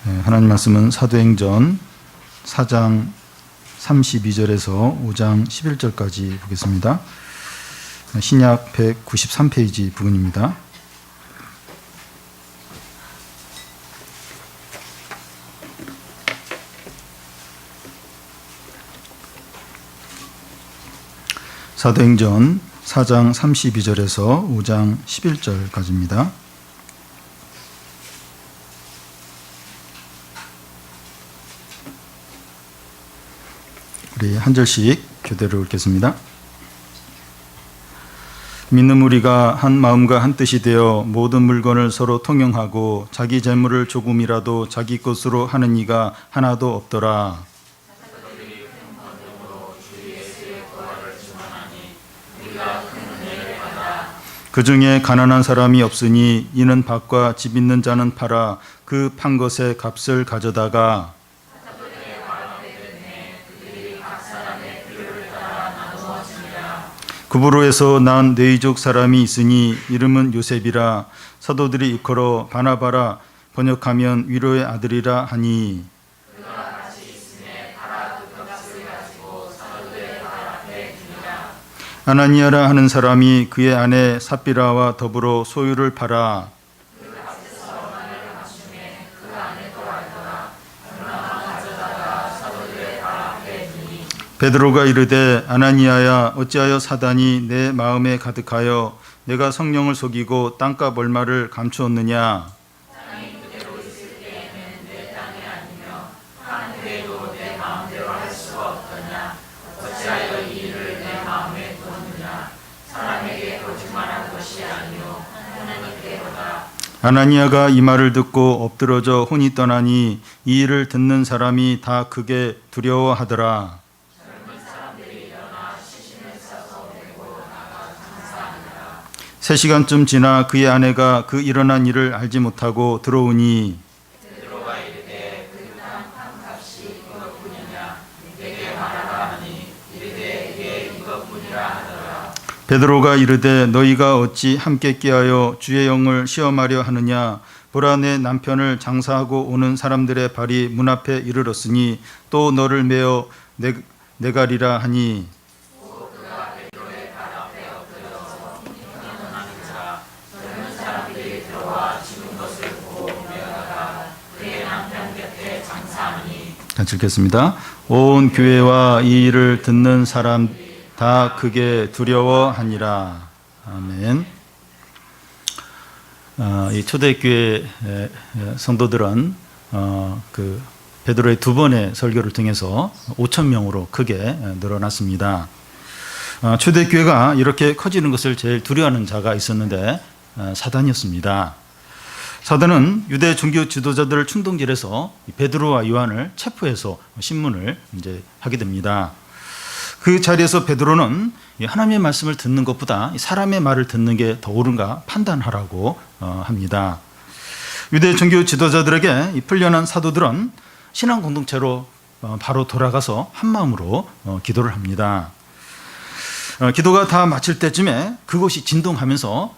하나님 말씀은 사도행전 4장 32절에서 5장 11절까지 보겠습니다. 신약 193페이지 부분입니다. 사도행전 4장 32절에서 5장 11절까지입니다. 우리 한 절씩 교대로 읽겠습니다. 믿는 우리가 한 마음과 한 뜻이 되어 모든 물건을 서로 통용하고 자기 재물을 조금이라도 자기 것으로 하는 이가 하나도 없더라. 그 중에 가난한 사람이 없으니 이는 밭과 집 있는 자는 팔아 그 판 것의 값을 가져다가 구브로에서 난 네이족 사람이 있으니 이름은 요셉이라. 사도들이 일컬어 바나바라 번역하면 위로의 아들이라 하니 아나니아라 하는 사람이 그의 아내 삽비라와 더불어 소유를 팔아 베드로가 이르되 아나니아야 어찌하여 사단이 내 마음에 가득하여 내가 성령을 속이고 땅값 얼마를 감추었느냐. 아나니아가 이 말을 듣고 엎드러져 혼이 떠나니 이 일을 듣는 사람이 다 크게 두려워하더라. 3시간쯤 지나 그의 아내가 그 일어난 일을 알지 못하고 들어오니 베드로가 이르되 너희가 어찌 함께 깨하여 주의 영을 시험하려 하느냐. 보라 내 남편을 장사하고 오는 사람들의 발이 문 앞에 이르렀으니 또 너를 메어 내가리라 하니 같이 읽겠습니다. 온 교회와 이 일을 듣는 사람 다 크게 두려워하니라. 아멘. 이 초대교회 성도들은 그 베드로의 두 번의 설교를 통해서 5,000명으로 크게 늘어났습니다. 초대교회가 이렇게 커지는 것을 제일 두려워하는 자가 있었는데 사단이었습니다. 사단은 유대 종교 지도자들을 충동질해서 베드로와 요한을 체포해서 신문을 이제 하게 됩니다. 그 자리에서 베드로는 하나님의 말씀을 듣는 것보다 사람의 말을 듣는 게 더 옳은가 판단하라고 합니다. 유대 종교 지도자들에게 풀려난 사도들은 신앙 공동체로 바로 돌아가서 한 마음으로 기도를 합니다. 기도가 다 마칠 때쯤에 그곳이 진동하면서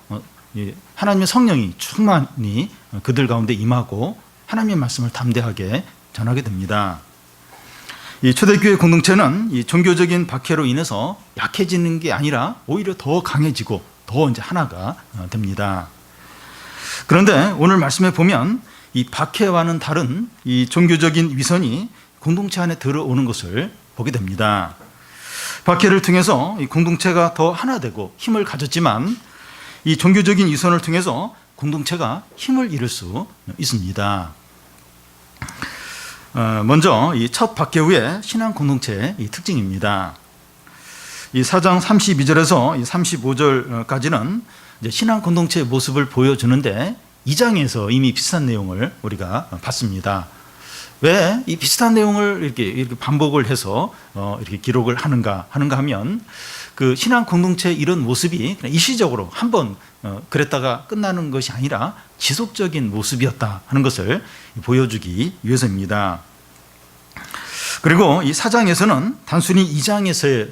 하나님의 성령이 충만히 그들 가운데 임하고 하나님의 말씀을 담대하게 전하게 됩니다. 이 초대교회 공동체는 이 종교적인 박해로 인해서 약해지는 게 아니라 오히려 더 강해지고 더 이제 하나가 됩니다. 그런데 오늘 말씀에 보면 이 박해와는 다른 이 종교적인 위선이 공동체 안에 들어오는 것을 보게 됩니다. 박해를 통해서 이 공동체가 더 하나 되고 힘을 가졌지만 이 종교적인 위선을 통해서 공동체가 힘을 잃을 수 있습니다. 먼저 이 첫 박해 후의 신앙 공동체의 이 특징입니다. 이 4장 32절에서 이 35절까지는 이제 신앙 공동체의 모습을 보여주는데 2장에서 이미 비슷한 내용을 우리가 봤습니다. 왜 이 비슷한 내용을 이렇게 반복을 해서 이렇게 기록을 하는가 하면 그 신앙 공동체의 이런 모습이 그냥 일시적으로 한번 그랬다가 끝나는 것이 아니라 지속적인 모습이었다 하는 것을 보여주기 위해서입니다. 그리고 이 4장에서는 단순히 2장에서의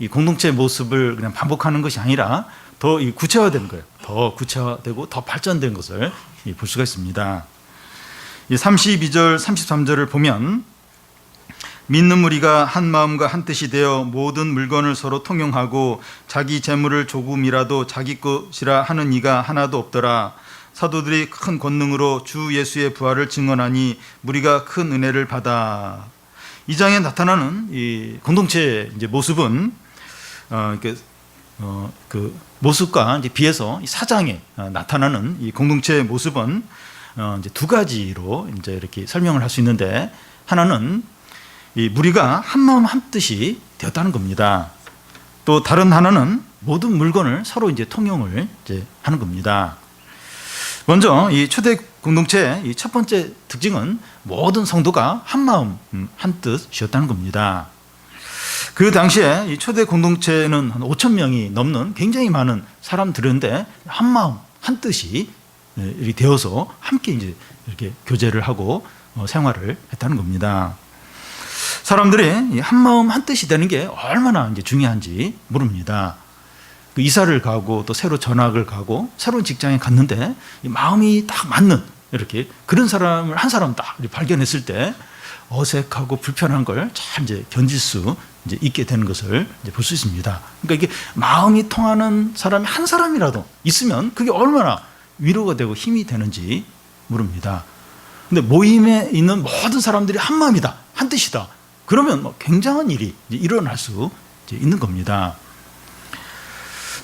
이 공동체의 모습을 그냥 반복하는 것이 아니라 더 구체화된 거예요. 더 구체화되고 더 발전된 것을 볼 수가 있습니다. 이 32절, 33절을 보면 믿는 무리가 한 마음과 한 뜻이 되어 모든 물건을 서로 통용하고 자기 재물을 조금이라도 자기 것이라 하는 이가 하나도 없더라. 사도들이 큰 권능으로 주 예수의 부활을 증언하니 무리가 큰 은혜를 받아. 이 장에 나타나는 이 공동체의 이제 모습은 그 모습과 이제 비해서 이 4장에 나타나는 이 공동체의 모습은 이제 두 가지로 이제 이렇게 설명을 할 수 있는데, 하나는 이 무리가 한 마음 한 뜻이 되었다는 겁니다. 또 다른 하나는 모든 물건을 서로 이제 통용을 이제 하는 겁니다. 먼저 이 초대 공동체의 이 첫 번째 특징은 모든 성도가 한 마음 한 뜻이었다는 겁니다. 그 당시에 이 초대 공동체는 한 5천 명이 넘는 굉장히 많은 사람들인데 한 마음 한 뜻이 이렇게 되어서 함께 이제 이렇게 교제를 하고 생활을 했다는 겁니다. 사람들이 한 마음 한 뜻이 되는 게 얼마나 이제 중요한지 모릅니다. 그 이사를 가고 또 새로 전학을 가고 새로운 직장에 갔는데 마음이 딱 맞는 이렇게 그런 사람을 한 사람 딱 발견했을 때 어색하고 불편한 걸 잘 이제 견딜 수 이제 있게 되는 것을 이제 볼 수 있습니다. 그러니까 이게 마음이 통하는 사람이 한 사람이라도 있으면 그게 얼마나 위로가 되고 힘이 되는지 모릅니다. 근데 모임에 있는 모든 사람들이 한 마음이다, 한 뜻이다. 그러면 뭐 굉장한 일이 이제 일어날 수 이제 있는 겁니다.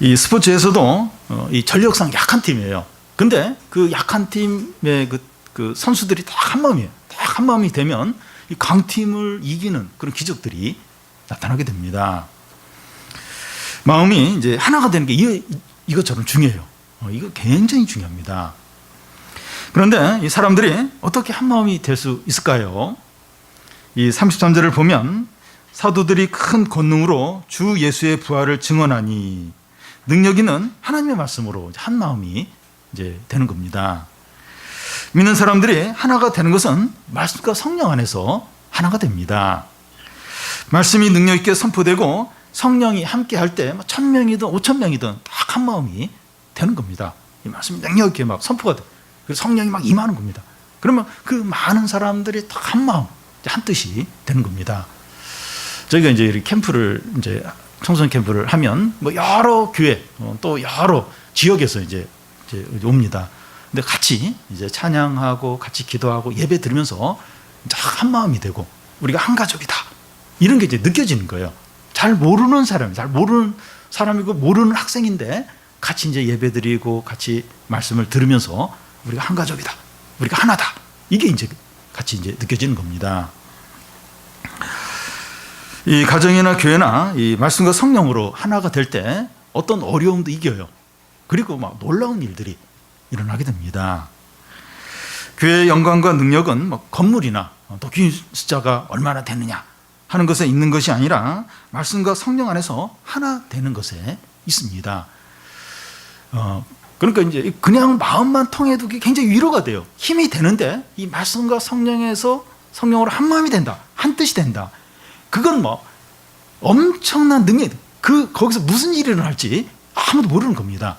이 스포츠에서도 이 전력상 약한 팀이에요. 근데 그 약한 팀의 그 선수들이 딱 한 마음이에요. 딱 한 마음이 되면 이 강팀을 이기는 그런 기적들이 나타나게 됩니다. 마음이 이제 하나가 되는 게 이것처럼 중요해요. 이거 굉장히 중요합니다. 그런데 이 사람들이 어떻게 한 마음이 될 수 있을까요? 이 33절을 보면 사도들이 큰 권능으로 주 예수의 부활을 증언하니, 능력 있는 하나님의 말씀으로 한 마음이 이제 되는 겁니다. 믿는 사람들이 하나가 되는 것은 말씀과 성령 안에서 하나가 됩니다. 말씀이 능력 있게 선포되고 성령이 함께 할 때 1,000명이든 5,000명이든 딱 한 마음이 되는 겁니다. 이 말씀이 능력 있게 막 선포가 돼. 그래서 성령이 막 임하는 겁니다. 그러면 그 많은 사람들이 딱 한 마음, 한 뜻이 되는 겁니다. 저희가 이제 이렇게 캠프를 이제 청소년 캠프를 하면 뭐 여러 교회 또 여러 지역에서 이제 옵니다. 근데 같이 이제 찬양하고 같이 기도하고 예배 드리면서 한 마음이 되고 우리가 한 가족이다, 이런 게 이제 느껴지는 거예요. 잘 모르는 사람이고 모르는 학생인데 같이 이제 예배 드리고 같이 말씀을 들으면서 우리가 한 가족이다, 우리가 하나다, 이게 이제 같이 이제 느껴지는 겁니다. 이 가정이나 교회나 이 말씀과 성령으로 하나가 될 때 어떤 어려움도 이겨요. 그리고 막 놀라운 일들이 일어나게 됩니다. 교회의 영광과 능력은 뭐 건물이나 또 귀인 숫자가 얼마나 되느냐 하는 것에 있는 것이 아니라 말씀과 성령 안에서 하나 되는 것에 있습니다. 그러니까 이제 그냥 마음만 통해도 굉장히 위로가 돼요. 힘이 되는데 이 말씀과 성령으로 한 마음이 된다, 한 뜻이 된다. 그건 뭐 엄청난 능력, 거기서 무슨 일이 일어날지 아무도 모르는 겁니다.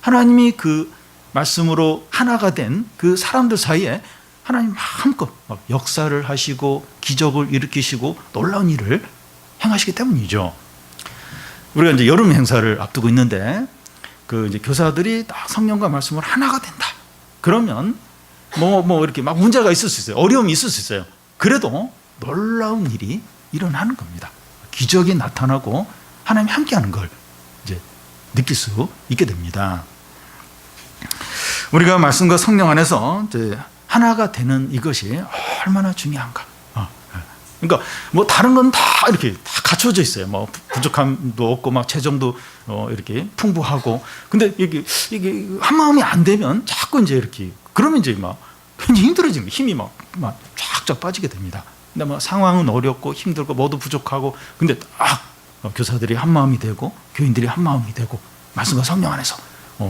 하나님이 그 말씀으로 하나가 된 그 사람들 사이에 하나님 마음껏 역사를 하시고 기적을 일으키시고 놀라운 일을 행하시기 때문이죠. 우리가 이제 여름 행사를 앞두고 있는데 그 이제 교사들이 딱 성령과 말씀으로 하나가 된다. 그러면 뭐 이렇게 막 문제가 있을 수 있어요. 어려움이 있을 수 있어요. 그래도 놀라운 일이 일어나는 겁니다. 기적이 나타나고 하나님이 함께하는 걸 이제 느낄 수 있게 됩니다. 우리가 말씀과 성령 안에서 이제 하나가 되는 이것이 얼마나 중요한가. 그러니까 뭐 다른 건 다 이렇게 다 갖춰져 있어요. 뭐 부족함도 없고 막 재정도 이렇게 풍부하고. 근데 이게 한 마음이 안 되면 자꾸 이제 이렇게 그러면 이제 막 굉장히 힘들어지는 거예요. 힘이 막 쫙쫙 빠지게 됩니다. 근데 뭐 상황은 어렵고 힘들고 뭐도 부족하고, 근데 교사들이 한 마음이 되고 교인들이 한 마음이 되고 말씀과 성령 안에서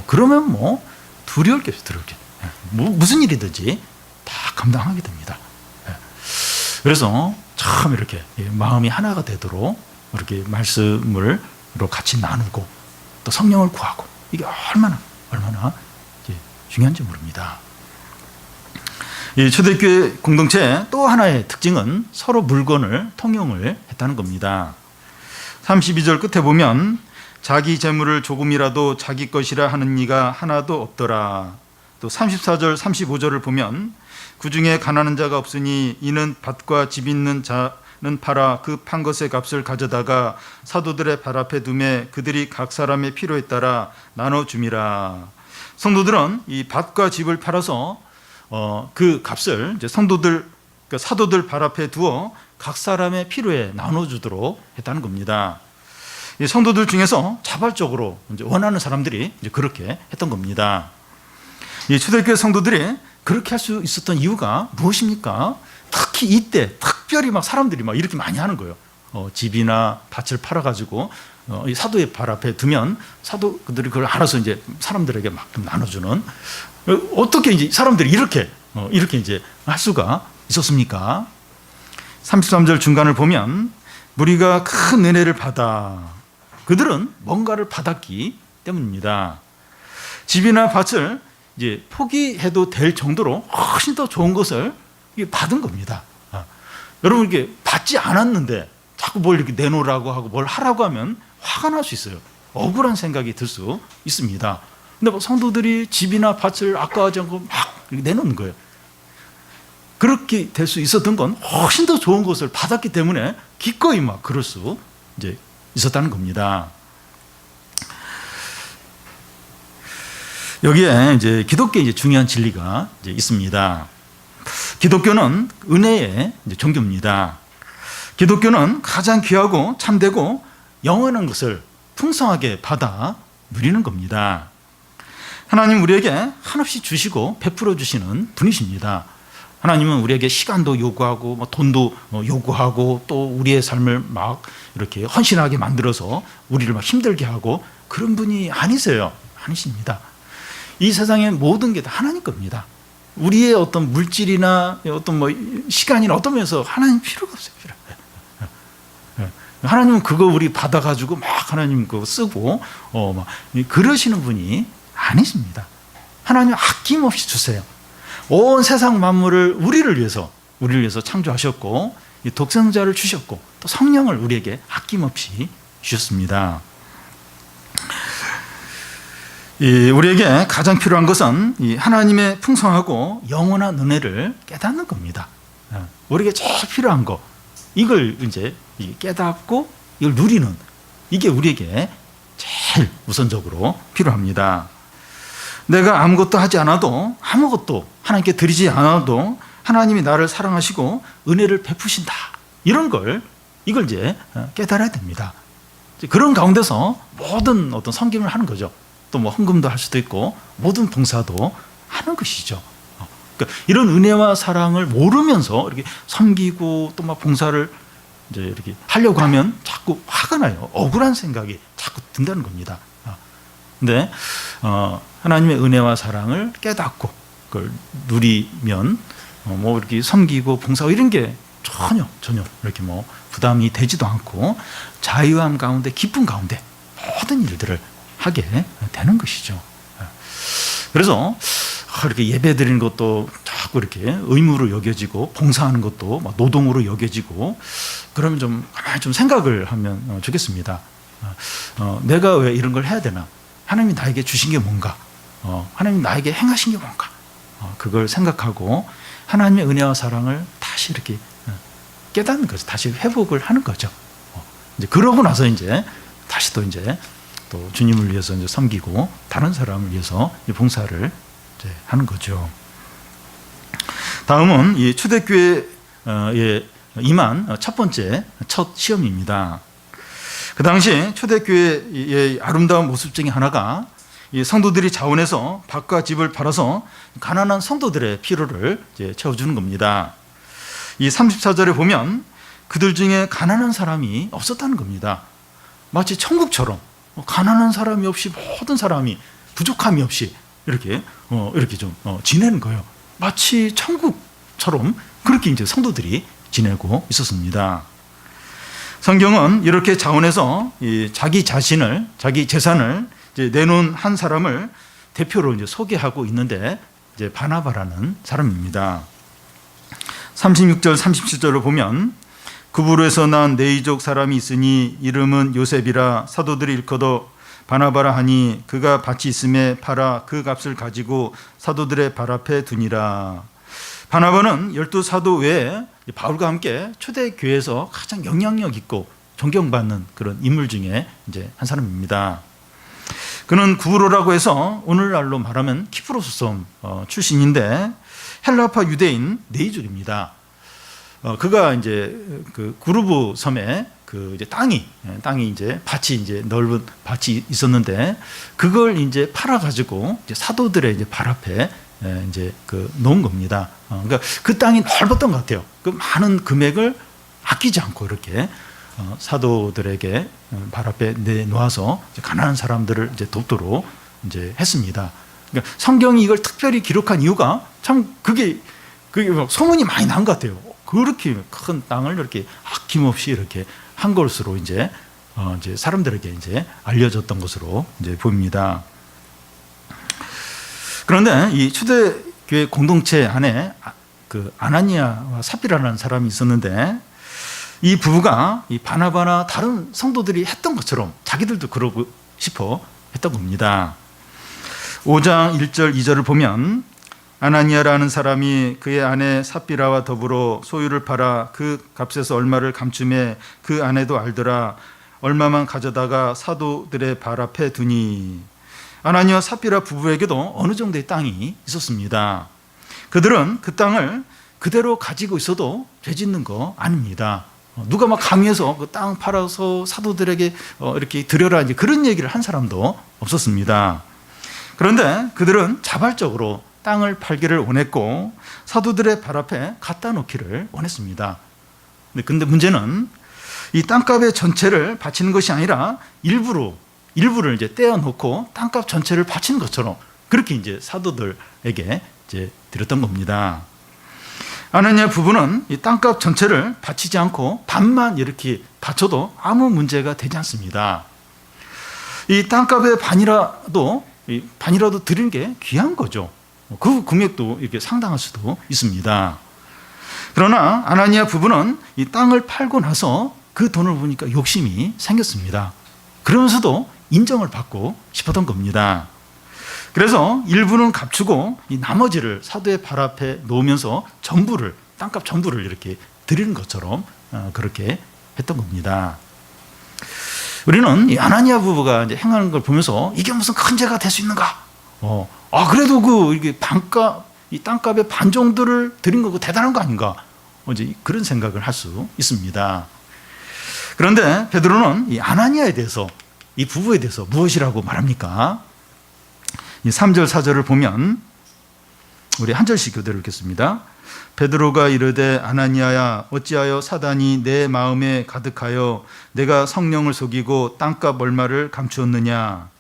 그러면 뭐 두려울 게 없어요. 두려울 게. 무슨 일이든지 다 감당하게 됩니다. 그래서 참 이렇게 마음이 하나가 되도록 이렇게 말씀으로 같이 나누고 또 성령을 구하고, 이게 얼마나 중요한지 모릅니다. 이 초대교회 공동체의 또 하나의 특징은 서로 물건을 통용을 했다는 겁니다. 32절 끝에 보면 자기 재물을 조금이라도 자기 것이라 하는 이가 하나도 없더라. 또 34절 35절을 보면 그중에 가난한 자가 없으니 이는 밭과 집 있는 자는 팔아 그 판 것의 값을 가져다가 사도들의 발 앞에 두매 그들이 각 사람의 필요에 따라 나눠줌이라. 성도들은 이 밭과 집을 팔아서 그 값을 이제 성도들, 그러니까 사도들 발 앞에 두어 각 사람의 필요에 나눠주도록 했다는 겁니다. 이 성도들 중에서 자발적으로 이제 원하는 사람들이 이제 그렇게 했던 겁니다. 이 초대교회 성도들이 그렇게 할 수 있었던 이유가 무엇입니까? 특히 이때 특별히 막 사람들이 막 이렇게 많이 하는 거예요. 집이나 밭을 팔아가지고 이 사도의 발 앞에 두면 사도들이 그걸 알아서 이제 사람들에게 막 좀 나눠주는. 어떻게 이제 사람들이 이렇게 이제 할 수가 있었습니까? 33절 중간을 보면 무리가 큰 은혜를 받아. 그들은 뭔가를 받았기 때문입니다. 집이나 밭을 이제 포기해도 될 정도로 훨씬 더 좋은 것을 받은 겁니다. 여러분, 이게 받지 않았는데 자꾸 뭘 이렇게 내놓으라고 하고 뭘 하라고 하면 화가 날 수 있어요. 억울한 생각이 들 수 있습니다. 근데 뭐 성도들이 집이나 밭을 아까워하지 않고 막 내놓는 거예요. 그렇게 될 수 있었던 건 훨씬 더 좋은 것을 받았기 때문에 기꺼이 막 그럴 수 이제 있었다는 겁니다. 여기에 이제 기독교의 이제 중요한 진리가 이제 있습니다. 기독교는 은혜의 이제 종교입니다. 기독교는 가장 귀하고 참되고 영원한 것을 풍성하게 받아 누리는 겁니다. 하나님 우리에게 한없이 주시고 베풀어 주시는 분이십니다. 하나님은 우리에게 시간도 요구하고 돈도 요구하고 또 우리의 삶을 막 이렇게 헌신하게 만들어서 우리를 막 힘들게 하고 그런 분이 아니세요. 아니십니다. 이 세상의 모든 게 다 하나님 겁니다. 우리의 어떤 물질이나 어떤 시간이나 어떤 면에서 하나님 필요가 없어요. 하나님은 그거 우리 받아가지고 막 하나님 그거 쓰고 막 그러시는 분이 아니십니다. 하나님 아낌없이 주세요. 온 세상 만물을 우리를 위해서 창조하셨고 이 독생자를 주셨고 또 성령을 우리에게 아낌없이 주셨습니다. 우리에게 가장 필요한 것은 이 하나님의 풍성하고 영원한 은혜를 깨닫는 겁니다. 우리에게 제일 필요한 거 이걸 이제 깨닫고 이걸 누리는 이게 우리에게 제일 우선적으로 필요합니다. 내가 아무것도 하지 않아도 아무것도 하나님께 드리지 않아도 하나님이 나를 사랑하시고 은혜를 베푸신다. 이걸 이제 깨달아야 됩니다. 그런 가운데서 모든 어떤 섬김을 하는 거죠. 또 헌금도 할 수도 있고 모든 봉사도 하는 것이죠. 그러니까 이런 은혜와 사랑을 모르면서 이렇게 섬기고 또 막 봉사를 이제 이렇게 하려고 하면 자꾸 화가 나요. 억울한 생각이 자꾸 든다는 겁니다. 근데 하나님의 은혜와 사랑을 깨닫고 그걸 누리면 이렇게 섬기고 봉사하고 이런 게 전혀 이렇게 부담이 되지도 않고 자유함 가운데 기쁨 가운데 모든 일들을 하게 되는 것이죠. 그래서 이렇게 예배 드리는 것도 자꾸 이렇게 의무로 여겨지고 봉사하는 것도 노동으로 여겨지고 그러면 좀 가만히 좀 생각을 하면 좋겠습니다. 내가 왜 이런 걸 해야 되나? 하나님이 나에게 주신 게 뭔가? 하나님이 나에게 행하신 게 뭔가? 그걸 생각하고 하나님의 은혜와 사랑을 다시 이렇게 깨닫는 거죠. 다시 회복을 하는 거죠. 이제 그러고 나서 이제 다시 또 주님을 위해서 이제 섬기고 다른 사람을 위해서 봉사를 이제 하는 거죠. 다음은 이 초대교회에 임한 첫 시험입니다. 그 당시 초대교회의 아름다운 모습 중에 하나가 이 성도들이 자원해서 밭과 집을 팔아서 가난한 성도들의 필요를 이제 채워주는 겁니다. 이 34절에 보면 그들 중에 가난한 사람이 없었다는 겁니다. 마치 천국처럼 가난한 사람이 없이 모든 사람이 부족함이 없이 이렇게 좀 지내는 거예요. 마치 천국처럼 그렇게 이제 성도들이 지내고 있었습니다. 성경은 이렇게 자원해서 자기 재산을 이제 내놓은 한 사람을 대표로 이제 소개하고 있는데 이제 바나바라는 사람입니다. 36절 37절을 보면 구브로에서 난 네이족 사람이 있으니 이름은 요셉이라 사도들이 일컬어 바나바라 하니 그가 밭이 있음에 팔아 그 값을 가지고 사도들의 발 앞에 두니라. 바나바는 12사도 외에 바울과 함께 초대교회에서 가장 영향력 있고 존경받는 그런 인물 중에 이제 한 사람입니다. 그는 구브로라고 해서 오늘날로 말하면 키프로스 섬 출신인데 헬라파 유대인 네이족입니다. 그가 이제 그 구르브 섬에 그 이제 땅이 이제 밭이 이제 넓은 밭이 있었는데 그걸 이제 팔아 가지고 이제 사도들의 이제 발 앞에 이제 그 놓은 겁니다. 그러니까 그 땅이 넓었던 것 같아요. 그 많은 금액을 아끼지 않고 이렇게 사도들에게 발 앞에 내놓아서 가난한 사람들을 이제 돕도록 이제 했습니다. 그러니까 성경이 이걸 특별히 기록한 이유가 참 그게 소문이 많이 난 것 같아요. 그렇게 큰 땅을 이렇게 아낌없이 이렇게 한 것으로 이제 사람들에게 이제 알려졌던 것으로 이제 보입니다. 그런데 이 초대교회 공동체 안에 그 아나니아와 삽비라라는 사람이 있었는데 이 부부가 이 바나바나 다른 성도들이 했던 것처럼 자기들도 그러고 싶어 했던 겁니다. 5장 1절 2절을 보면 아나니아라는 사람이 그의 아내 삽비라와 더불어 소유를 팔아 그 값에서 얼마를 감춤해 그 아내도 알더라. 얼마만 가져다가 사도들의 발 앞에 두니. 아나니아 삽비라 부부에게도 어느 정도의 땅이 있었습니다. 그들은 그 땅을 그대로 가지고 있어도 죄 짓는 거 아닙니다. 누가 막 강요해서 그 땅 팔아서 사도들에게 이렇게 드려라 이제 그런 얘기를 한 사람도 없었습니다. 그런데 그들은 자발적으로 땅을 팔기를 원했고 사도들의 발 앞에 갖다 놓기를 원했습니다. 근데 문제는 이 땅값의 전체를 바치는 것이 아니라 일부를 이제 떼어놓고 땅값 전체를 바치는 것처럼 그렇게 이제 사도들에게 이제 드렸던 겁니다. 아나니아 부부는 이 땅값 전체를 바치지 않고 반만 이렇게 바쳐도 아무 문제가 되지 않습니다. 이 땅값의 반이라도 드리는 게 귀한 거죠. 그 금액도 이렇게 상당할 수도 있습니다. 그러나 아나니아 부부는 이 땅을 팔고 나서 그 돈을 보니까 욕심이 생겼습니다. 그러면서도 인정을 받고 싶었던 겁니다. 그래서 일부는 값주고 이 나머지를 사도의 발 앞에 놓으면서 땅값 전부를 이렇게 드리는 것처럼 그렇게 했던 겁니다. 우리는 이 아나니아 부부가 이제 행하는 걸 보면서 이게 무슨 큰 죄가 될 수 있는가? 그래도 이게 이 땅값의 반 정도를 드린 거고 대단한 거 아닌가? 이제 그런 생각을 할 수 있습니다. 그런데 베드로는 이 아나니아에 대해서 이 부부에 대해서 무엇이라고 말합니까? 이 3절 4절을 보면 우리 한 절씩 교대로 읽겠습니다. 베드로가 이르되 아나니아야 어찌하여 사단이 내 마음에 가득하여 내가 성령을 속이고 땅값 얼마를 감추었느냐?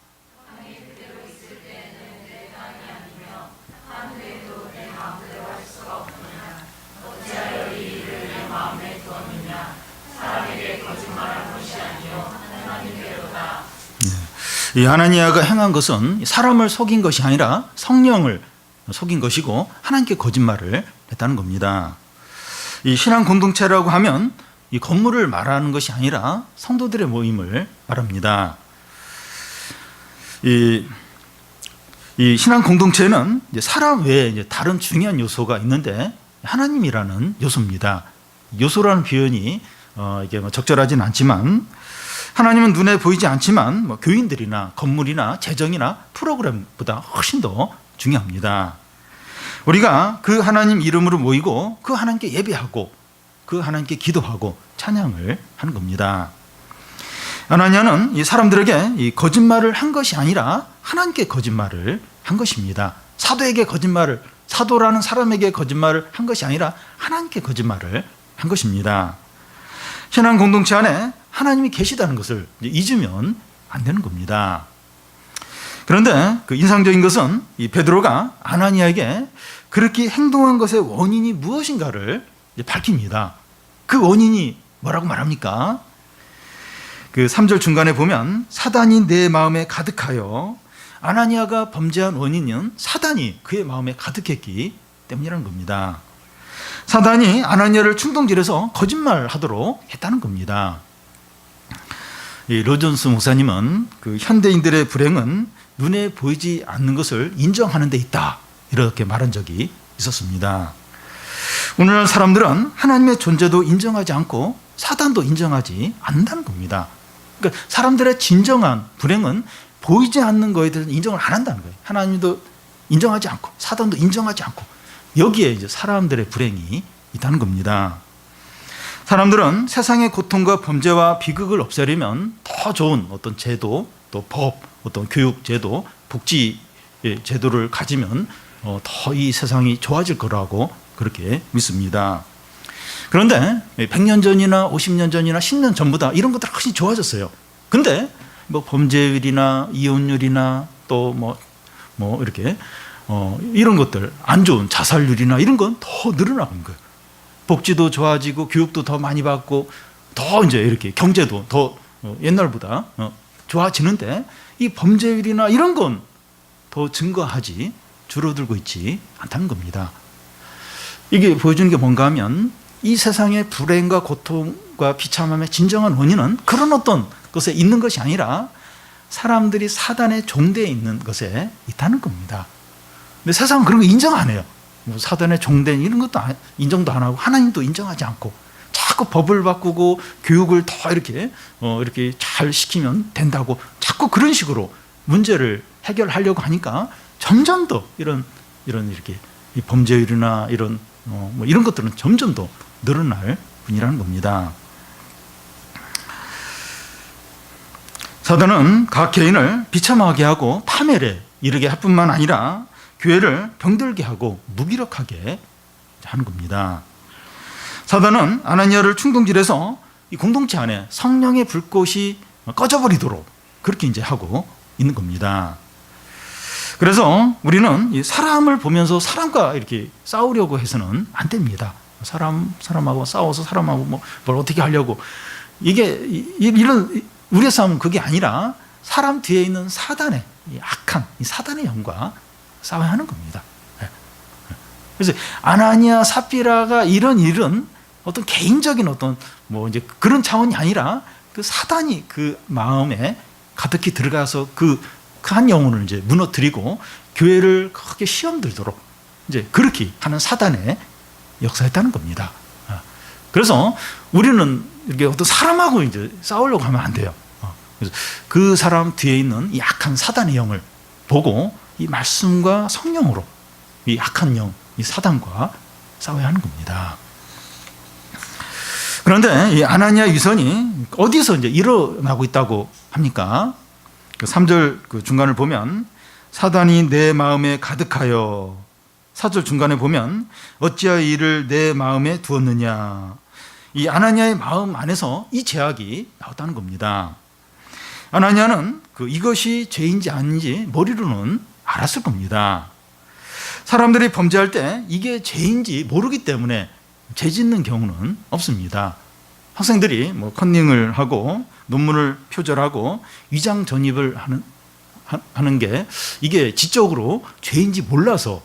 이 아나니아가 행한 것은 사람을 속인 것이 아니라 성령을 속인 것이고 하나님께 거짓말을 했다는 겁니다. 이 신앙 공동체라고 하면 이 건물을 말하는 것이 아니라 성도들의 모임을 말합니다. 이 신앙 공동체는 이제 사람 외에 이제 다른 중요한 요소가 있는데 하나님이라는 요소입니다. 요소라는 표현이 이게 적절하진 않지만 하나님은 눈에 보이지 않지만 교인들이나 건물이나 재정이나 프로그램보다 훨씬 더 중요합니다. 우리가 그 하나님 이름으로 모이고 그 하나님께 예배하고 그 하나님께 기도하고 찬양을 하는 겁니다. 아나니아는 이 사람들에게 이 거짓말을 한 것이 아니라 하나님께 거짓말을 한 것입니다. 사도라는 사람에게 거짓말을 한 것이 아니라 하나님께 거짓말을 한 것입니다. 신앙 공동체 안에 하나님이 계시다는 것을 잊으면 안 되는 겁니다. 그런데 그 인상적인 것은 이 베드로가 아나니아에게 그렇게 행동한 것의 원인이 무엇인가를 밝힙니다. 그 원인이 뭐라고 말합니까? 그 3절 중간에 보면 사단이 내 마음에 가득하여 아나니아가 범죄한 원인은 사단이 그의 마음에 가득했기 때문이라는 겁니다. 사단이 아나니아를 충동질해서 거짓말하도록 했다는 겁니다. 이 로존스 목사님은 그 현대인들의 불행은 눈에 보이지 않는 것을 인정하는 데 있다, 이렇게 말한 적이 있었습니다. 오늘날 사람들은 하나님의 존재도 인정하지 않고 사단도 인정하지 않는다는 겁니다. 그러니까 사람들의 진정한 불행은 보이지 않는 것에 대해서 인정을 안 한다는 거예요. 하나님도 인정하지 않고 사단도 인정하지 않고, 여기에 이제 사람들의 불행이 있다는 겁니다. 사람들은 세상의 고통과 범죄와 비극을 없애려면 더 좋은 어떤 제도, 또 법, 어떤 교육 제도, 복지 제도를 가지면 더 이 세상이 좋아질 거라고 그렇게 믿습니다. 그런데 100년 전이나 50년 전이나 10년 전보다 이런 것들이 훨씬 좋아졌어요. 근데 뭐 범죄율이나 이혼율이나 또 뭐 이렇게 이런 것들, 안 좋은 자살률이나 이런 건 더 늘어나는 거예요. 복지도 좋아지고 교육도 더 많이 받고 더 이제 이렇게 경제도 더 옛날보다 좋아지는데 이 범죄율이나 이런 건 더 증가하지 줄어들고 있지 않다는 겁니다. 이게 보여주는 게 뭔가 하면 이 세상의 불행과 고통과 비참함의 진정한 원인은 그런 어떤 것에 있는 것이 아니라 사람들이 사단의 종대에 있는 것에 있다는 겁니다. 근데 세상은 그런 거 인정 안 해요. 뭐 사단의 종대 이런 것도 인정도 안 하고 하나님도 인정하지 않고 자꾸 법을 바꾸고 교육을 더 이렇게 잘 시키면 된다고 자꾸 그런 식으로 문제를 해결하려고 하니까 점점 더 이런 이렇게 이 범죄율이나 이런 이런 것들은 점점 더 늘어날 뿐이라는 겁니다. 사단은 각 개인을 비참하게 하고 파멸에 이르게 할 뿐만 아니라 교회를 병들게 하고 무기력하게 하는 겁니다. 사단은 아나니아를 충동질해서 이 공동체 안에 성령의 불꽃이 꺼져버리도록 그렇게 이제 하고 있는 겁니다. 그래서 우리는 이 사람을 보면서 사람과 이렇게 싸우려고 해서는 안 됩니다. 사람하고 싸워서 사람하고 뭘 어떻게 하려고, 이게 이런 우리의 싸움은 그게 아니라 사람 뒤에 있는 사단의 이 악한 이 사단의 영과 싸워야 하는 겁니다. 그래서 아나니아 사피라가 이런 일은 어떤 개인적인 어떤 이제 그런 차원이 아니라 그 사단이 그 마음에 가득히 들어가서 그 한 영혼을 이제 무너뜨리고 교회를 크게 시험 들도록 이제 그렇게 하는 사단의 역사였다는 겁니다. 그래서 우리는 이렇게 어떤 사람하고 이제 싸우려고 하면 안 돼요. 그래서 그 사람 뒤에 있는 이 악한 사단의 영을 보고 이 말씀과 성령으로 이 악한 영, 이 사단과 싸워야 하는 겁니다. 그런데 이 아나니아 위선이 어디서 이제 일어나고 있다고 합니까? 3절 그 중간을 보면 사단이 내 마음에 가득하여, 4절 중간에 보면 어찌하여 이를 내 마음에 두었느냐. 이 아나니아의 마음 안에서 이 죄악이 나왔다는 겁니다. 아나니아는 이것이 죄인지 아닌지 머리로는 알았을 겁니다. 사람들이 범죄할 때 이게 죄인지 모르기 때문에 죄 짓는 경우는 없습니다. 학생들이 컨닝을 하고 논문을 표절하고 위장 전입을 하는 게 이게 지적으로 죄인지 몰라서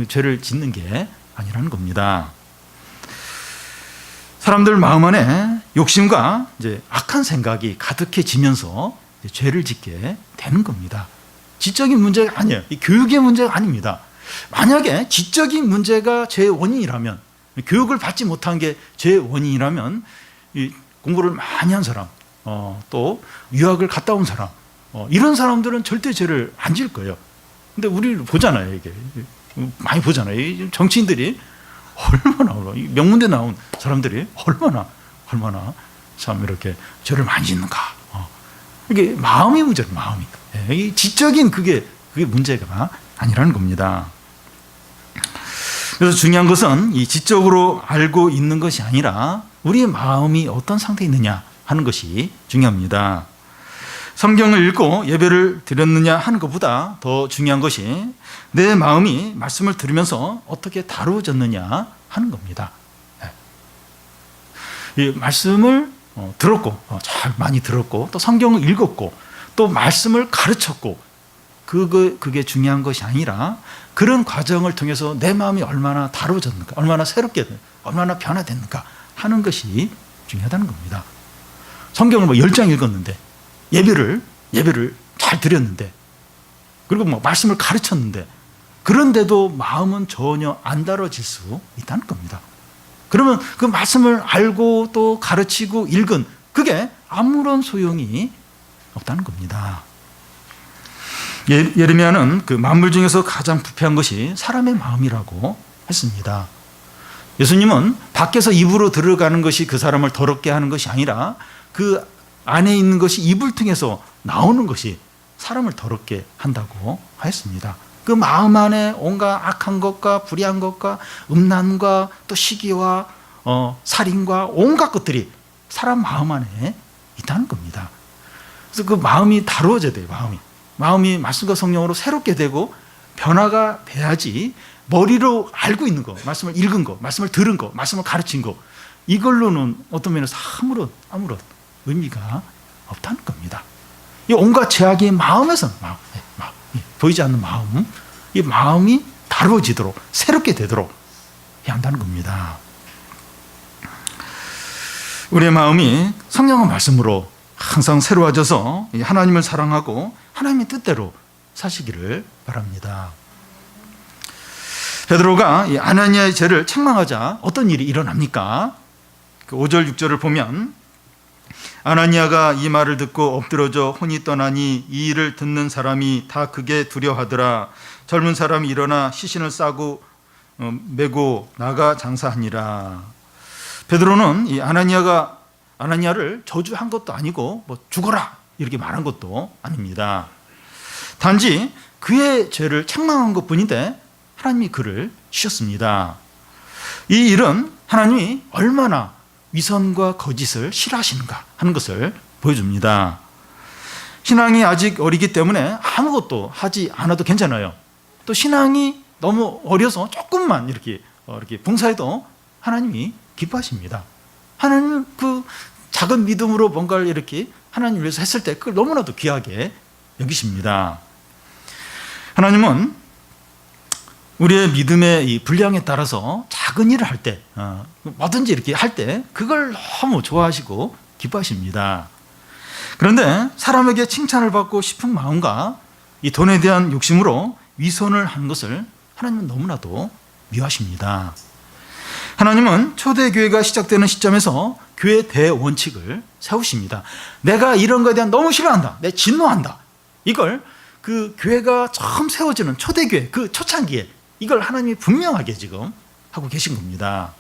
죄를 짓는 게 아니라는 겁니다. 사람들 마음 안에 욕심과 이제 악한 생각이 가득해지면서 죄를 짓게 되는 겁니다. 지적인 문제가 아니에요. 이 교육의 문제가 아닙니다. 만약에 지적인 문제가 죄의 원인이라면, 교육을 받지 못한 게 죄의 원인이라면 이 공부를 많이 한 사람, 또 유학을 갔다 온 사람, 이런 사람들은 절대 죄를 안 지을 거예요. 근데 우리 보잖아요. 이게 많이 보잖아요. 정치인들이 얼마나 명문대 나온 사람들이 얼마나 참 이렇게 죄를 많이 짓는가. 이게 마음의 문제예요. 마음이. 이 지적인 그게 문제가 아니라는 겁니다. 그래서 중요한 것은 이 지적으로 알고 있는 것이 아니라 우리의 마음이 어떤 상태에 있느냐 하는 것이 중요합니다. 성경을 읽고 예배를 드렸느냐 하는 것보다 더 중요한 것이 내 마음이 말씀을 들으면서 어떻게 다루어졌느냐 하는 겁니다. 이 말씀을 들었고, 잘 많이 들었고, 또 성경을 읽었고, 또 말씀을 가르쳤고, 그게 중요한 것이 아니라 그런 과정을 통해서 내 마음이 얼마나 다루어졌는가, 얼마나 새롭게, 얼마나 변화됐는가 하는 것이 중요하다는 겁니다. 성경을 뭐 10장 읽었는데, 예배를 잘 드렸는데, 그리고 뭐 말씀을 가르쳤는데, 그런데도 마음은 전혀 안 다뤄질 수 있다는 겁니다. 그러면 그 말씀을 알고 또 가르치고 읽은 그게 아무런 소용이 없다는 겁니다. 예레미야는 그 만물 중에서 가장 부패한 것이 사람의 마음이라고 했습니다. 예수님은 밖에서 입으로 들어가는 것이 그 사람을 더럽게 하는 것이 아니라 그 안에 있는 것이 입을 통해서 나오는 것이 사람을 더럽게 한다고 하였습니다. 그 마음 안에 온갖 악한 것과 불의한 것과 음란과 또 시기와 살인과 온갖 것들이 사람 마음 안에 있다는 겁니다. 그래서 그 마음이 다루어져야 돼요. 마음이 말씀과 성령으로 새롭게 되고 변화가 돼야지 머리로 알고 있는 거, 말씀을 읽은 거, 말씀을 들은 거, 말씀을 가르친 거, 이걸로는 어떤 면에서 아무런 의미가 없다는 겁니다. 이 온갖 죄악이 마음에서 보이지 않는 마음, 이 마음이 다루어지도록 새롭게 되도록 해야 한다는 겁니다. 우리의 마음이 성령의 말씀으로 항상 새로워져서 하나님을 사랑하고 하나님의 뜻대로 사시기를 바랍니다. 베드로가 이 아나니아의 죄를 책망하자 어떤 일이 일어납니까? 그 5절 6절을 보면 아나니아가 이 말을 듣고 엎드러져 혼이 떠나니 이 일을 듣는 사람이 다 크게 두려워하더라. 젊은 사람이 일어나 시신을 싸고 메고 나가 장사하니라. 베드로는 이 아나니아를 저주한 것도 아니고 뭐 죽어라 이렇게 말한 것도 아닙니다. 단지 그의 죄를 책망한 것뿐인데 하나님이 그를 쉬었습니다. 이 일은 하나님이 얼마나 위선과 거짓을 싫어하시는가 하는 것을 보여줍니다. 신앙이 아직 어리기 때문에 아무것도 하지 않아도 괜찮아요. 또 신앙이 너무 어려서 조금만 이렇게 봉사해도 하나님이 기뻐하십니다. 하나님은 그 작은 믿음으로 뭔가를 이렇게 하나님 위해서 했을 때 그걸 너무나도 귀하게 여기십니다. 하나님은 우리의 믿음의 이 분량에 따라서 작은 일을 할 때, 뭐든지 이렇게 할 때 그걸 너무 좋아하시고 기뻐하십니다. 그런데 사람에게 칭찬을 받고 싶은 마음과 이 돈에 대한 욕심으로 위선을 하는 것을 하나님은 너무나도 미워하십니다. 하나님은 초대교회가 시작되는 시점에서 교회 대원칙을 세우십니다. 내가 이런 것에 대한 너무 싫어한다. 내 진노한다. 이걸 그 교회가 처음 세워지는 초대교회, 그 초창기에 이걸 하나님이 분명하게 지금 하고 계신 겁니다.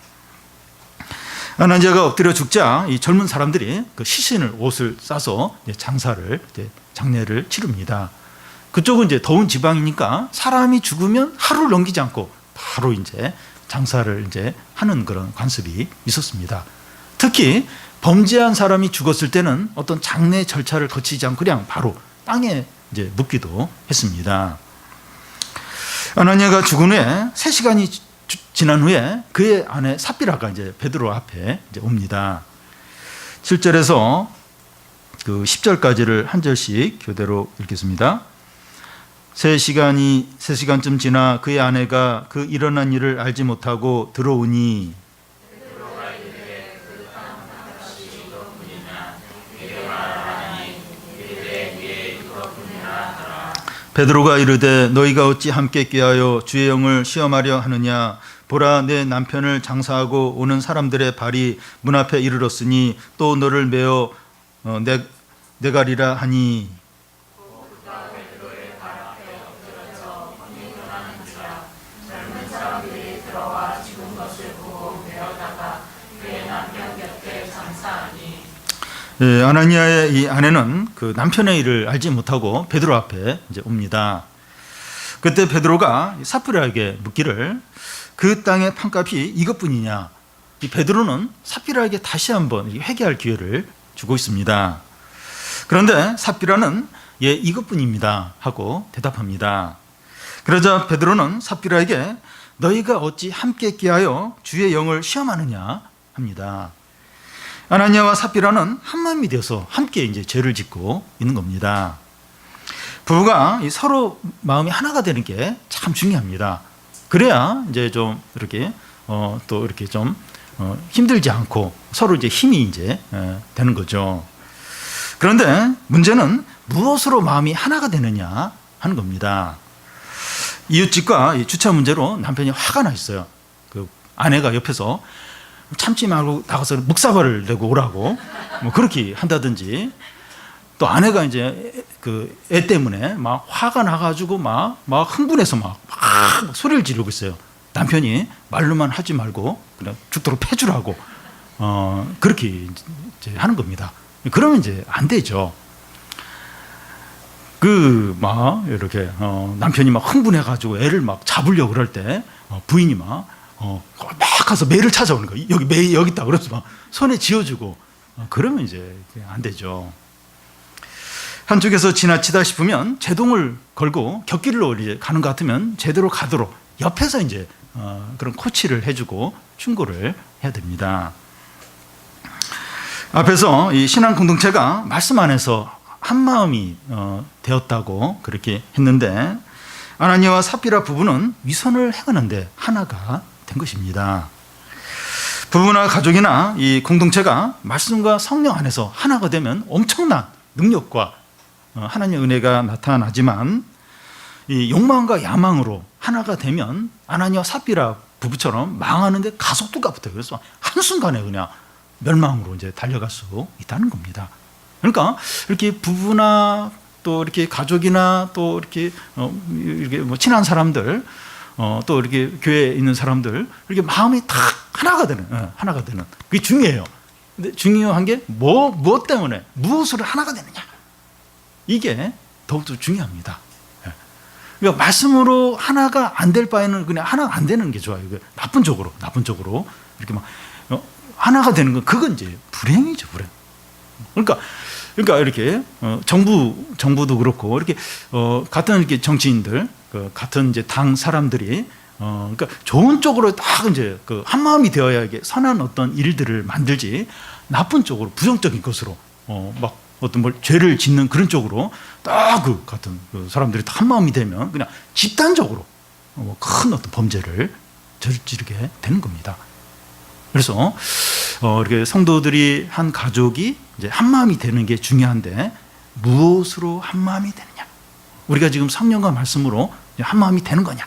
아나니아가 엎드려 죽자 이 젊은 사람들이 그 시신을 옷을 싸서 장례를 치릅니다. 그쪽은 이제 더운 지방이니까 사람이 죽으면 하루를 넘기지 않고 바로 이제 장사를 이제 하는 그런 관습이 있었습니다. 특히 범죄한 사람이 죽었을 때는 어떤 장례 절차를 거치지 않고 그냥 바로 땅에 이제 묻기도 했습니다. 아나니아가 죽은 후에 3시간이 지난 후에 그의 아내 삽비라가 이제 베드로 앞에 이제 옵니다. 7절에서 그 10절까지를 한 절씩 교대로 읽겠습니다. 3시간쯤 지나 그의 아내가 그 일어난 일을 알지 못하고 들어오니 베드로가 이르되 너희가 어찌 함께 꾀하여 주의 영을 시험하려 하느냐. 보라, 내 남편을 장사하고 오는 사람들의 발이 문 앞에 이르렀으니 또 너를 메어 내가리라 하니. 예, 아나니아의 이 아내는 그 남편의 일을 알지 못하고 베드로 앞에 이제 옵니다. 그때 베드로가 삽비라에게 묻기를 그 땅의 판값이 이것뿐이냐. 이 베드로는 삽비라에게 다시 한번 회개할 기회를 주고 있습니다. 그런데 삽비라는 예, 이것뿐입니다 하고 대답합니다. 그러자 베드로는 삽비라에게 너희가 어찌 함께 꾀하여 주의 영을 시험하느냐 합니다. 아나니아와 삽비라는 한 마음이 되어서 함께 이제 죄를 짓고 있는 겁니다. 부부가 이 서로 마음이 하나가 되는 게 참 중요합니다. 그래야 이제 좀 이렇게 또 이렇게 좀 힘들지 않고 서로 이제 힘이 이제 되는 거죠. 그런데 문제는 무엇으로 마음이 하나가 되느냐 하는 겁니다. 이웃집과 이 주차 문제로 남편이 화가 나 있어요. 그 아내가 옆에서 참지 말고 나가서 묵사발을 내고 오라고 뭐 그렇게 한다든지, 또 아내가 이제 그 애 때문에 막 화가 나가지고 막 흥분해서 막 소리를 지르고 있어요. 남편이 말로만 하지 말고 그냥 죽도록 패주라고 그렇게 이제 하는 겁니다. 그러면 이제 안 되죠. 그 막 이렇게 남편이 막 흥분해가지고 애를 막 잡으려고 그럴 때 부인이 막 가서 매를 찾아오는 거예요. 여기 매 여기 있다. 그래서 막 손에 쥐어주고 그러면 이제 안 되죠. 한쪽에서 지나치다 싶으면 제동을 걸고 곁길로 이제 가는 것 같으면 제대로 가도록 옆에서 이제 그런 코치를 해주고 충고를 해야 됩니다. 앞에서 이 신앙 공동체가 말씀 안에서 한 마음이 되었다고 그렇게 했는데, 아나니아와 삽비라 부부는 위선을 행하는데 하나가 된 것입니다. 부부나 가족이나 이 공동체가 말씀과 성령 안에서 하나가 되면 엄청난 능력과 하나님의 은혜가 나타나지만, 이 욕망과 야망으로 하나가 되면 아나니아와 삽비라 부부처럼 망하는데 가속도가 붙어요. 그래서 한순간에 그냥 멸망으로 이제 달려갈 수 있다는 겁니다. 그러니까 이렇게 부부나 또 이렇게 가족이나 또 이렇게 뭐 친한 사람들 또 이렇게 교회에 있는 사람들 이렇게 마음이 다 하나가 되는 그게 중요해요. 근데 중요한 게 무엇 때문에 무엇으로 하나가 되느냐, 이게 더욱더 중요합니다. 그러니까 말씀으로 하나가 안 될 바에는 그냥 하나가 안 되는 게 좋아요. 나쁜 쪽으로 이렇게 막 하나가 되는 건 그건 이제 불행이죠, 불행. 그러니까 이렇게 정부도 그렇고 이렇게 같은 이렇게 정치인들, 같은 이제 당 사람들이 그러니까 좋은 쪽으로 딱 이제 한 마음이 되어야 이게 선한 어떤 일들을 만들지, 나쁜 쪽으로 부정적인 것으로 막 어떤 뭘 죄를 짓는 그런 쪽으로 딱 같은 사람들이 다 한 마음이 되면 그냥 집단적으로 큰 어떤 범죄를 저지르게 되는 겁니다. 그래서 이렇게 성도들이 한 가족이 이제 한 마음이 되는 게 중요한데, 무엇으로 한 마음이 되느냐? 우리가 지금 성령과 말씀으로 한 마음이 되는 거냐?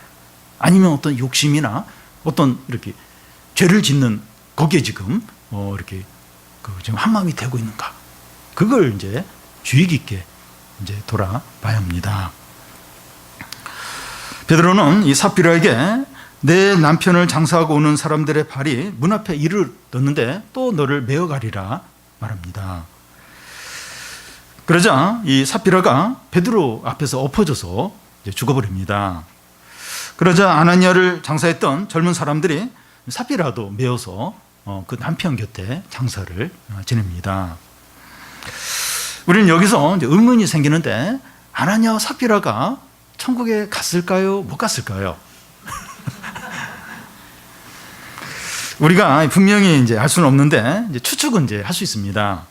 아니면 어떤 욕심이나 어떤 이렇게 죄를 짓는 거기에 지금 이렇게 지금 한 마음이 되고 있는가? 그걸 이제 주의 깊게 이제 돌아봐야 합니다. 베드로는 이 삽비라에게 내 남편을 장사하고 오는 사람들의 발이 문 앞에 이를 넣는데 또 너를 메어가리라 말합니다. 그러자 이 삽비라가 베드로 앞에서 엎어져서 이제 죽어버립니다. 그러자 아나니아를 장사했던 젊은 사람들이 삽비라도 메어서 그 남편 곁에 장사를 지냅니다. 우리는 여기서 이제 의문이 생기는데, 아나니아와 삽비라가 천국에 갔을까요? 못 갔을까요? 우리가 분명히 이제 알 수는 없는데 이제 추측은 이제 할 수 있습니다.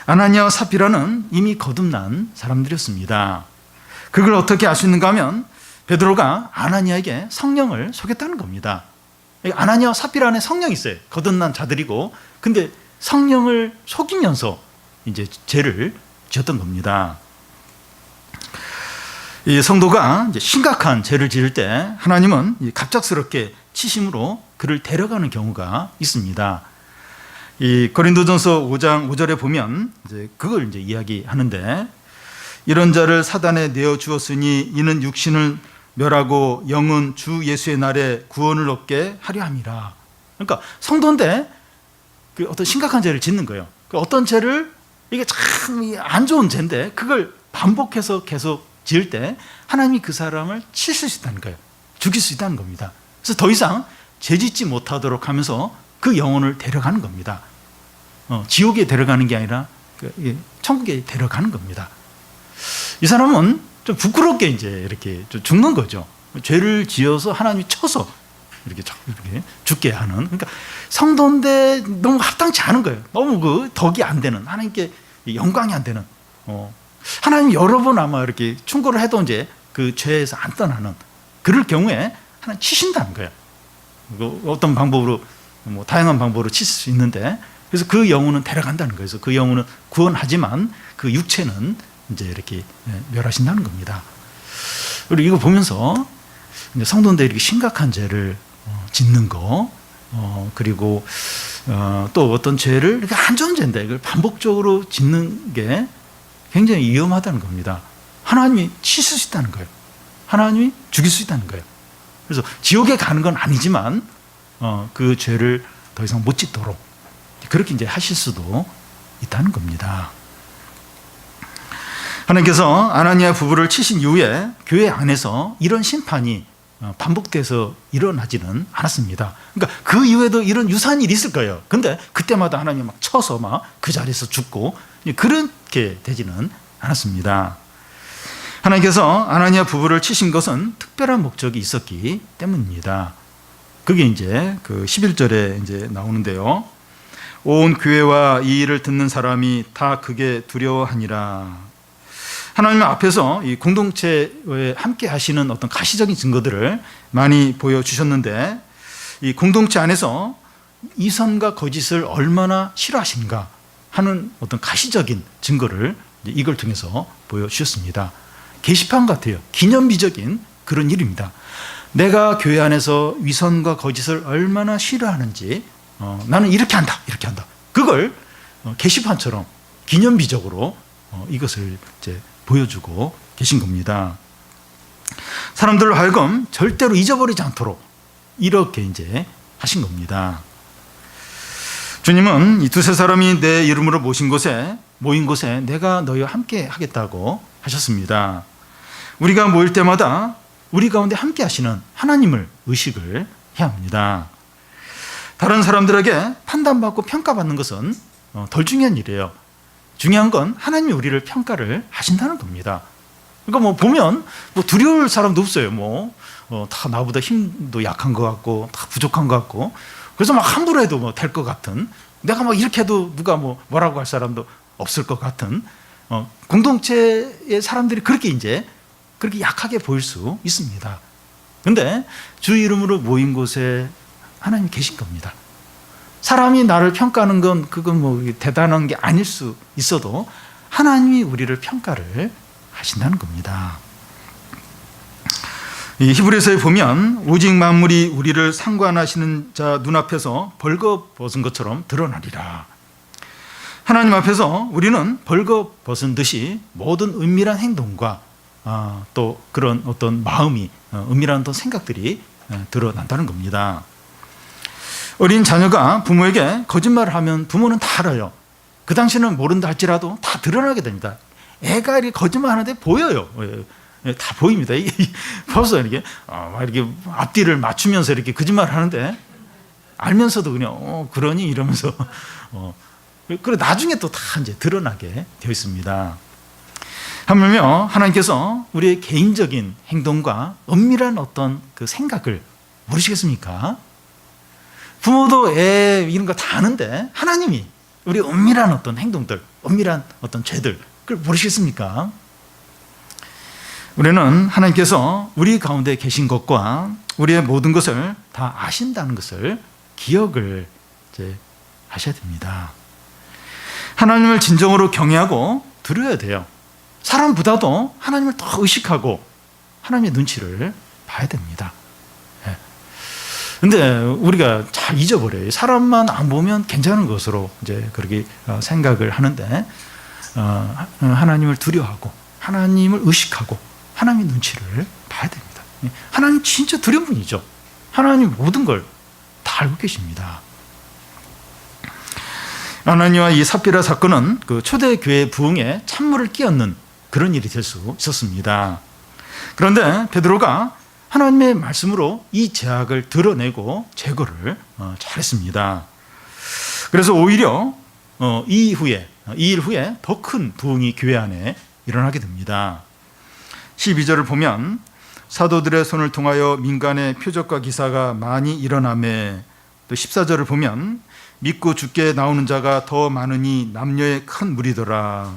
아나니아와 삽비라는 이미 거듭난 사람들이었습니다. 그걸 어떻게 알 수 있는가 하면 베드로가 아나니아에게 성령을 속였다는 겁니다. 아나니아와 삽비라 안에 성령이 있어요. 거듭난 자들이고, 근데 성령을 속이면서 이제 죄를 지었던 겁니다. 이 성도가 이제 심각한 죄를 지을 때 하나님은 갑작스럽게 치심으로 그를 데려가는 경우가 있습니다. 이 고린도전서 5장 5절에 보면 이제 그걸 이제 이야기하는데, 이런 자를 사단에 내어 주었으니 이는 육신을 멸하고 영은 주 예수의 날에 구원을 얻게 하려 함이라. 그러니까 성도인데 그 어떤 심각한 죄를 짓는 거예요. 그 어떤 죄를, 이게 참 안 좋은 죄인데 그걸 반복해서 계속 지을 때 하나님이 그 사람을 치실 수 있다는 거예요. 죽일 수 있다는 겁니다. 그래서 더 이상 죄 짓지 못하도록 하면서 그 영혼을 데려가는 겁니다. 지옥에 데려가는 게 아니라 천국에 데려가는 겁니다. 이 사람은 좀 부끄럽게 이제 이렇게 죽는 거죠. 죄를 지어서 하나님이 쳐서 이렇게 죽게 하는. 그러니까 성도인데 너무 합당치 않은 거예요. 너무 그 덕이 안 되는, 하나님께 영광이 안 되는 하나님 여러 번 아마 이렇게 충고를 해도 이제 그 죄에서 안 떠나는 그럴 경우에 하나님 치신다는 거예요. 어떤 방법으로 뭐 다양한 방법으로 치실 수 있는데, 그래서 그 영혼은 데려간다는 거예요. 그래서 그 영혼은 구원하지만 그 육체는 이제 이렇게 멸하신다는 겁니다. 그리고 이거 보면서 이제 성도들이 심각한 죄를 짓는 거, 그리고 또 어떤 죄를 이렇게 안 좋은 죄인데 이걸 반복적으로 짓는 게 굉장히 위험하다는 겁니다. 하나님이 치실 수 있다는 거예요. 하나님이 죽일 수 있다는 거예요. 그래서 지옥에 가는 건 아니지만 그 죄를 더 이상 못 짓도록 그렇게 이제 하실 수도 있다는 겁니다. 하나님께서 아나니아 부부를 치신 이후에 교회 안에서 이런 심판이 반복돼서 일어나지는 않았습니다. 그러니까 그 이후에도 이런 유사한 일이 있을 거예요. 근데 그때마다 하나님이 막 쳐서 막 그 자리에서 죽고 그렇게 되지는 않았습니다. 하나님께서 아나니아 부부를 치신 것은 특별한 목적이 있었기 때문입니다. 그게 이제 그 11절에 이제 나오는데요. 온 교회와 이 일을 듣는 사람이 다 그게 두려워하니라. 하나님 앞에서 이 공동체에 함께 하시는 어떤 가시적인 증거들을 많이 보여주셨는데, 이 공동체 안에서 이선과 거짓을 얼마나 싫어하신가 하는 어떤 가시적인 증거를 이걸 통해서 보여주셨습니다. 게시판 같아요. 기념비적인 그런 일입니다. 내가 교회 안에서 위선과 거짓을 얼마나 싫어하는지, 나는 이렇게 한다, 이렇게 한다. 그걸 게시판처럼 기념비적으로 이것을 이제 보여주고 계신 겁니다. 사람들로 하여금 절대로 잊어버리지 않도록 이렇게 이제 하신 겁니다. 주님은 이 두세 사람이 내 이름으로 모인 곳에 내가 너희와 함께 하겠다고 하셨습니다. 우리가 모일 때마다 우리 가운데 함께 하시는 하나님을 의식을 해야 합니다. 다른 사람들에게 판단받고 평가받는 것은 덜 중요한 일이에요. 중요한 건 하나님이 우리를 평가를 하신다는 겁니다. 그러니까 뭐 보면 뭐 두려울 사람도 없어요. 다 나보다 힘도 약한 것 같고 다 부족한 것 같고, 그래서 막 함부로 해도 뭐 될 것 같은, 내가 막 이렇게 해도 누가 뭐라고 할 사람도 없을 것 같은 공동체의 사람들이 그렇게 약하게 보일 수 있습니다. 그런데 주 이름으로 모인 곳에 하나님이 계신 겁니다. 사람이 나를 평가하는 건 그건 뭐 대단한 게 아닐 수 있어도 하나님이 우리를 평가를 하신다는 겁니다. 이 히브리서에 보면 오직 만물이 우리를 상관하시는 자 눈앞에서 벌거벗은 것처럼 드러나리라. 하나님 앞에서 우리는 벌거벗은 듯이 모든 은밀한 행동과 또 그런 어떤 마음이, 은밀한 어떤 생각들이 드러난다는 겁니다. 어린 자녀가 부모에게 거짓말을 하면 부모는 다 알아요. 그 당시는 모른다 할지라도 다 드러나게 됩니다. 애가 이렇게 거짓말하는데 보여요. 다 보입니다. 벌써 이렇게 앞뒤를 맞추면서 이렇게 거짓말을 하는데 알면서도 그냥 그러니 이러면서 그리고 나중에 또 다 이제 드러나게 되어 있습니다. 하물며 하나님께서 우리의 개인적인 행동과 은밀한 어떤 그 생각을 모르시겠습니까? 부모도 애 이런 거 다 아는데 하나님이 우리 은밀한 어떤 행동들, 은밀한 어떤 죄들, 그걸 모르시겠습니까? 우리는 하나님께서 우리 가운데 계신 것과 우리의 모든 것을 다 아신다는 것을 기억을 이제 하셔야 됩니다. 하나님을 진정으로 경외하고 두려워야 돼요. 사람보다도 하나님을 더 의식하고 하나님의 눈치를 봐야 됩니다. 근데 우리가 잘 잊어버려요. 사람만 안 보면 괜찮은 것으로 이제 그렇게 생각을 하는데, 하나님을 두려워하고 하나님을 의식하고 하나님의 눈치를 봐야 됩니다. 하나님 진짜 두려운 분이죠. 하나님 모든 걸 다 알고 계십니다. 아나니와 이 삽비라 사건은 그 초대교회 부흥에 찬물을 끼얹는 그런 일이 될 수 있었습니다. 그런데 베드로가 하나님의 말씀으로 이 죄악을 드러내고 제거를 잘했습니다. 그래서 오히려 이 일 후에 더 큰 부흥이 교회 안에 일어나게 됩니다. 12절을 보면 사도들의 손을 통하여 민간의 표적과 기사가 많이 일어나매, 또 14절을 보면 믿고 죽게 나오는 자가 더 많으니 남녀의 큰 무리더라.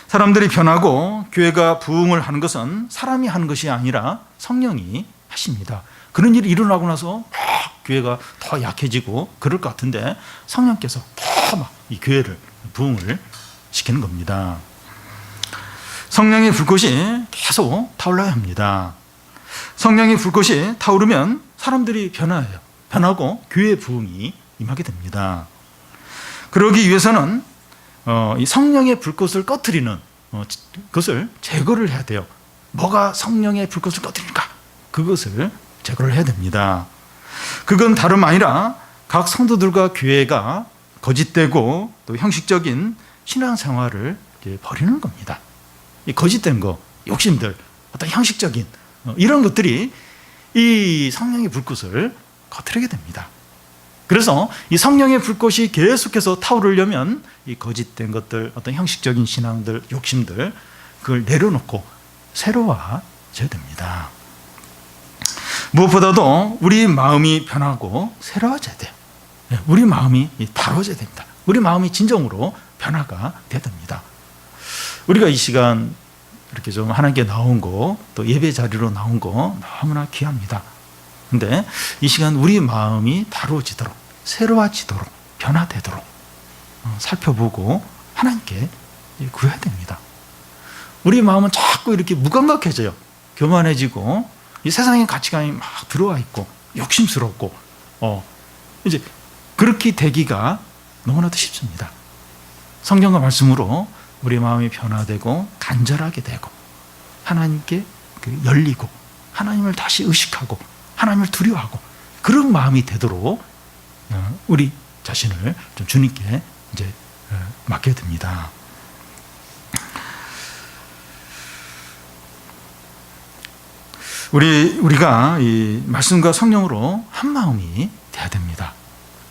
사람들이 변하고 교회가 부흥을 하는 것은 사람이 하는 것이 아니라 성령이 하십니다. 그런 일이 일어나고 나서 막 교회가 더 약해지고 그럴 것 같은데 성령께서 더 막 이 교회를 부흥을 시키는 겁니다. 성령의 불꽃이 계속 타올라야 합니다. 성령의 불꽃이 타오르면 사람들이 변화해요. 변하고 교회 부흥이 임하게 됩니다. 그러기 위해서는 이 성령의 불꽃을 꺼트리는 것을 제거를 해야 돼요. 뭐가 성령의 불꽃을 꺼트립니까? 그것을 제거를 해야 됩니다. 그건 다름 아니라 각 성도들과 교회가 거짓되고 또 형식적인 신앙생활을 버리는 겁니다. 이 거짓된 거, 욕심들, 어떤 형식적인 이런 것들이 이 성령의 불꽃을 꺼트리게 됩니다. 그래서 이 성령의 불꽃이 계속해서 타오르려면 이 거짓된 것들, 어떤 형식적인 신앙들, 욕심들 그걸 내려놓고 새로워져야 됩니다. 무엇보다도 우리 마음이 변하고 새로워져야 돼요. 우리 마음이 다뤄져야 됩니다. 우리 마음이 진정으로 변화가 돼야 됩니다. 우리가 이 시간 이렇게 좀 하나님께 나온 거, 또 예배 자리로 나온 거 너무나 귀합니다. 근데 이 시간 우리 마음이 다루어지도록, 새로워지도록, 변화되도록 살펴보고 하나님께 구해야 됩니다. 우리 마음은 자꾸 이렇게 무감각해져요. 교만해지고 이 세상의 가치관이 막 들어와 있고 욕심스럽고 이제 그렇게 되기가 너무나도 쉽습니다. 성경과 말씀으로 우리 마음이 변화되고 간절하게 되고 하나님께 열리고 하나님을 다시 의식하고 하나님을 두려워하고 그런 마음이 되도록 우리 자신을 좀 주님께 이제 맡겨야 됩니다. 우리가 이 말씀과 성령으로 한 마음이 돼야 됩니다.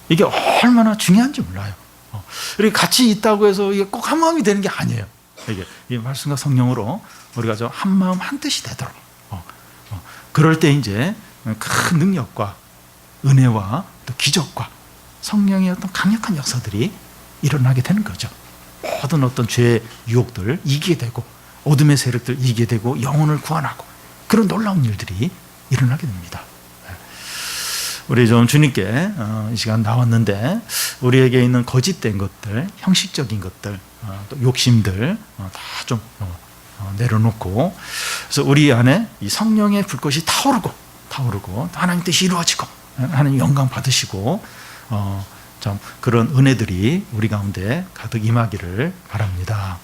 이게 얼마나 중요한지 몰라요. 이렇게 같이 있다고 해서 이게 꼭 한 마음이 되는 게 아니에요. 이게 이 말씀과 성령으로 우리가 좀 한 마음 한 뜻이 되도록. 그럴 때 이제 큰 능력과 은혜와 또 기적과 성령의 어떤 강력한 역사들이 일어나게 되는 거죠. 모든 어떤 죄의 유혹들 이기게 되고 어둠의 세력들 이기게 되고 영혼을 구원하고 그런 놀라운 일들이 일어나게 됩니다. 우리 좀 주님께 이 시간 나왔는데 우리에게 있는 거짓된 것들, 형식적인 것들, 또 욕심들 다 좀 내려놓고 그래서 우리 안에 이 성령의 불꽃이 타오르고 하나님 뜻이 이루어지고 하나님 영광 받으시고 좀 그런 은혜들이 우리 가운데 가득 임하기를 바랍니다.